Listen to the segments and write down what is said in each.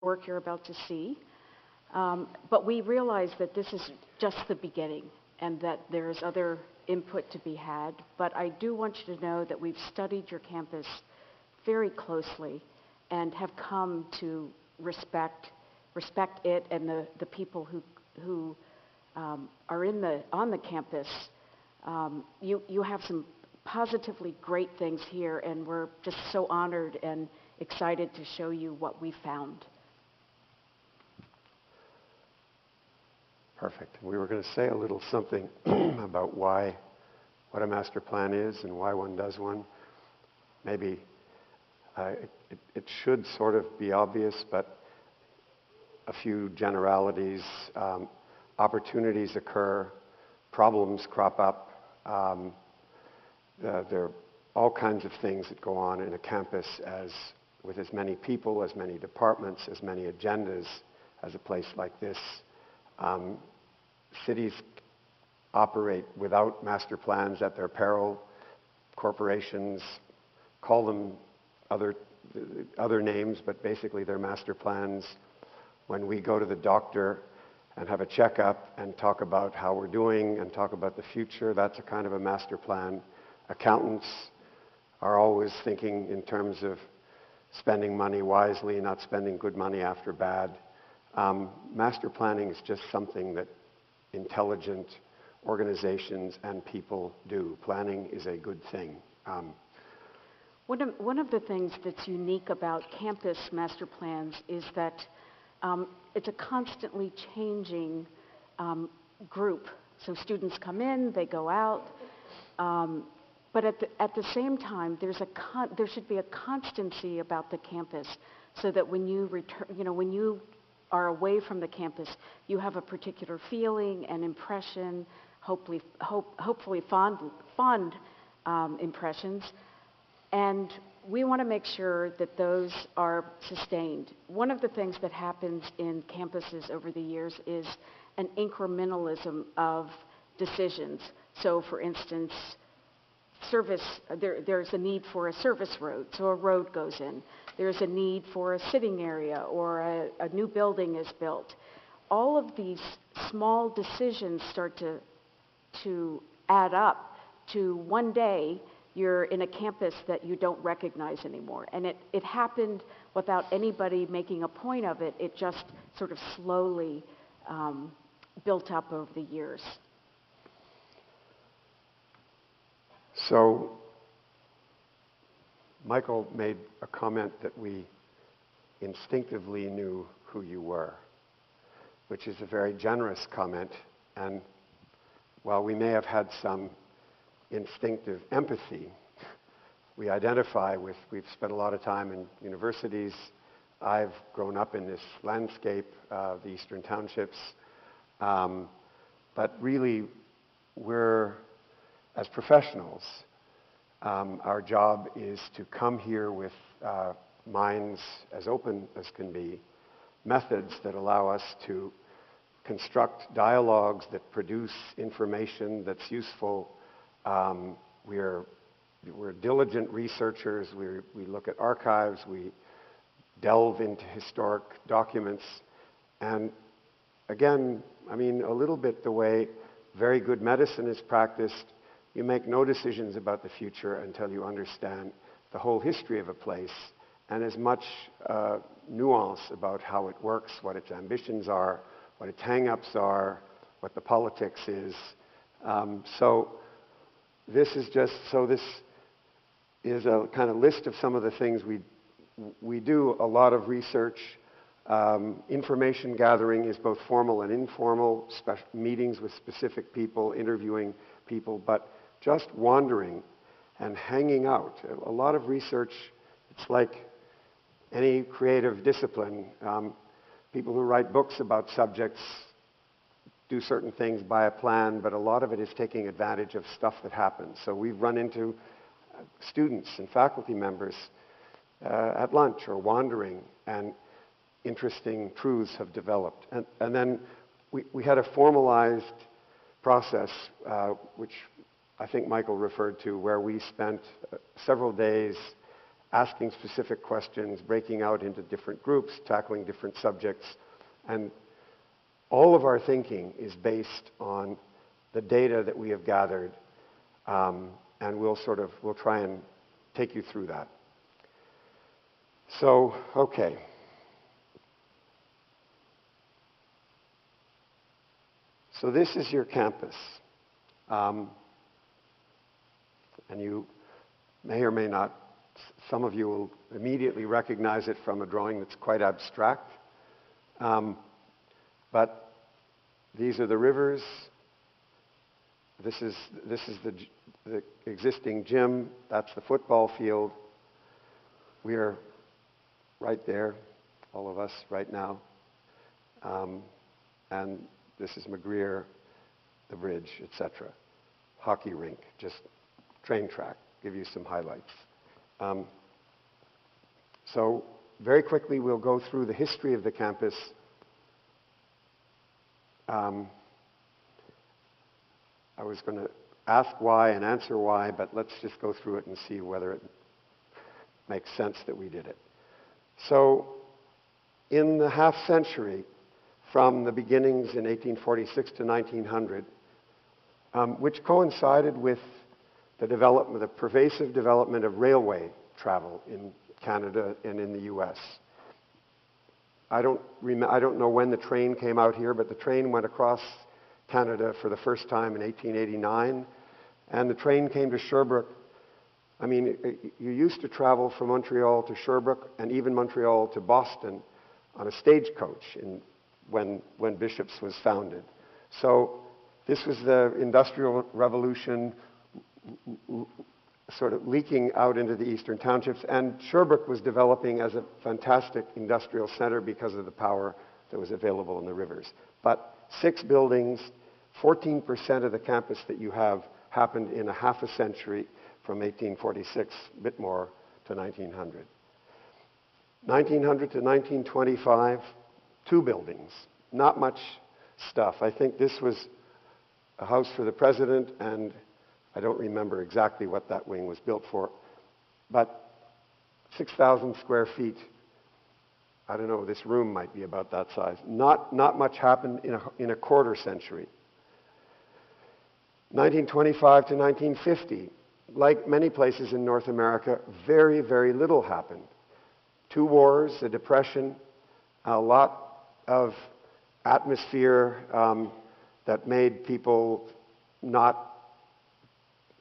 work you're about to see. But we realize that this is just the beginning and that there's other input to be had. But I do want you to know that we've studied your campus very closely and have come to respect it and the people who are on the campus. You have some positively great things here, and we're just so honored and excited to show you what we found. Perfect. We were going to say a little something about what a master plan is and why one does one. Maybe it should sort of be obvious, but a few generalities. Opportunities occur, problems crop up. There are all kinds of things that go on in a campus with as many people, as many departments, as many agendas as a place like this. Cities operate without master plans at their peril. Corporations call them other names, but basically they're master plans. When we go to the doctor and have a checkup and talk about how we're doing and talk about the future, that's a kind of a master plan. Accountants are always thinking in terms of spending money wisely, not spending good money after bad. Master planning is just something that intelligent organizations and people do. Planning is a good thing. One of the things that's unique about campus master plans is that it's a constantly changing group. So students come in, they go out, but at the same time, there should be a constancy about the campus, so that when you return, when you are away from the campus, you have a particular feeling and impression, hopefully fond impressions, and we want to make sure that those are sustained. One of the things that happens in campuses over the years is an incrementalism of decisions. So, for instance, there's a need for a service road, so a road goes in. There's a need for a sitting area, or a new building is built. All of these small decisions start to add up to one day you're in a campus that you don't recognize anymore. And it happened without anybody making a point of it. It just sort of slowly built up over the years. So, Michael made a comment that we instinctively knew who you were, which is a very generous comment. And while we may have had some instinctive empathy, we identify with, we've spent a lot of time in universities. I've grown up in this landscape, the Eastern Townships. But really, as professionals, our job is to come here with minds as open as can be, methods that allow us to construct dialogues that produce information that's useful. We're diligent researchers. We look at archives. We delve into historic documents. And again, I mean, a little bit the way very good medicine is practiced. You make no decisions about the future until you understand the whole history of a place and as much nuance about how it works, what its ambitions are, what its hang-ups are, what the politics is. This is a kind of list of some of the things we do. A lot of research. Information gathering is both formal and informal, meetings with specific people, interviewing people, but just wandering and hanging out. A lot of research, it's like any creative discipline. People who write books about subjects do certain things by a plan, but a lot of it is taking advantage of stuff that happens. So we've run into students and faculty members at lunch or wandering, and interesting truths have developed. And then we had a formalized process, which I think Michael referred to, where we spent several days asking specific questions, breaking out into different groups, tackling different subjects. And all of our thinking is based on the data that we have gathered, and we'll try and take you through that. So, okay. So this is your campus. And you may or may not, some of you will immediately recognize it from a drawing that's quite abstract. But these are the rivers. This is the existing gym. That's the football field. We are right there, all of us right now. And this is McGreer, the bridge, etc. Hockey rink, just train track, give you some highlights. So very quickly we'll go through the history of the campus. I was going to ask why and answer why, but let's just go through it and see whether it makes sense that we did it. So in the half century, from the beginnings in 1846 to 1900, which coincided with the pervasive development of railway travel in Canada and in the U.S. I don't know when the train came out here, but the train went across Canada for the first time in 1889, and the train came to Sherbrooke. I mean, you used to travel from Montreal to Sherbrooke and even Montreal to Boston on a stagecoach when Bishop's was founded. So this was the Industrial Revolution sort of leaking out into the eastern townships, and Sherbrooke was developing as a fantastic industrial center because of the power that was available in the rivers. But 6 buildings, 14% of the campus that you have happened in a half a century from 1846, a bit more, to 1900. 1900 to 1925, 2 buildings, not much stuff. I think this was a house for the president, and I don't remember exactly what that wing was built for, but 6,000 square feet. I don't know, this room might be about that size. Not much happened in a quarter century. 1925 to 1950, like many places in North America, very, very little happened. 2 wars, a depression, a lot of atmosphere that made people not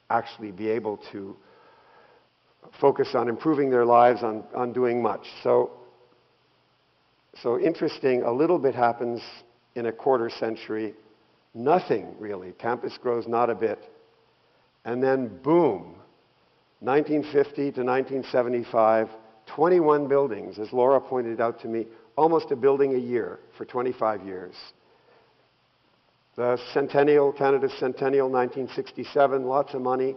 actually be able to focus on improving their lives, on doing much. So interesting, a little bit happens in a quarter century. Nothing, really. Campus grows not a bit. And then, boom, 1950 to 1975, 21 buildings, as Laura pointed out to me, almost a building a year for 25 years. The centennial, Canada's centennial, 1967, lots of money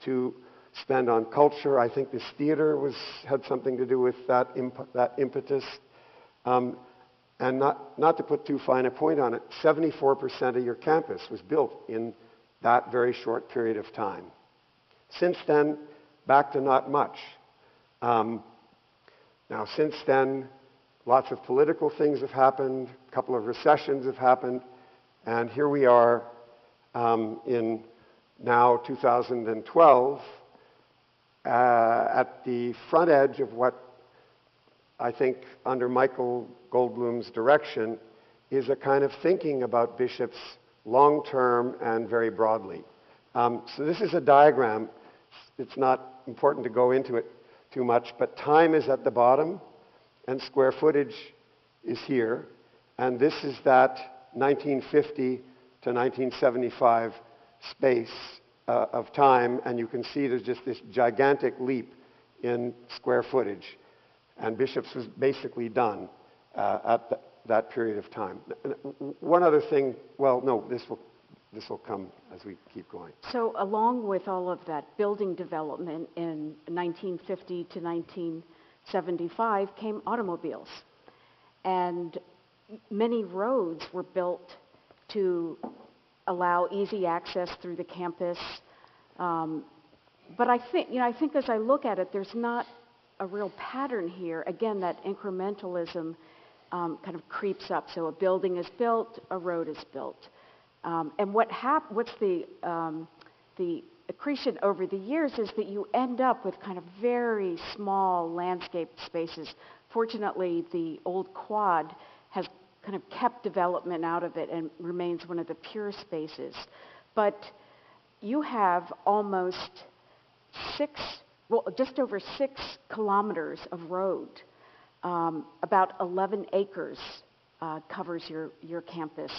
to spend on culture. I think this theater had something to do with that impetus. And not to put too fine a point on it, 74% of your campus was built in that very short period of time. Since then, back to not much. Now, since then, lots of political things have happened, a couple of recessions have happened, and here we are in now 2012 at the front edge of what I think under Michael Goldblum's direction is a kind of thinking about Bishop's long-term and very broadly. So this is a diagram. It's not important to go into it too much, but time is at the bottom and square footage is here. And this is that 1950 to 1975 space of time, and you can see there's just this gigantic leap in square footage. And Bishop's was basically done at that period of time. One other thing, well, no, this will come as we keep going. So along with all of that building development in 1950 to 1975 came automobiles. And many roads were built to allow easy access through the campus. But I think as I look at it, there's not a real pattern here, again, that incrementalism kind of creeps up. So a building is built, a road is built. And what's the accretion over the years is that you end up with kind of very small landscape spaces. Fortunately, the old quad has kind of kept development out of it and remains one of the pure spaces. But you have almost just over 6 kilometers of road. About 11 acres covers your campus.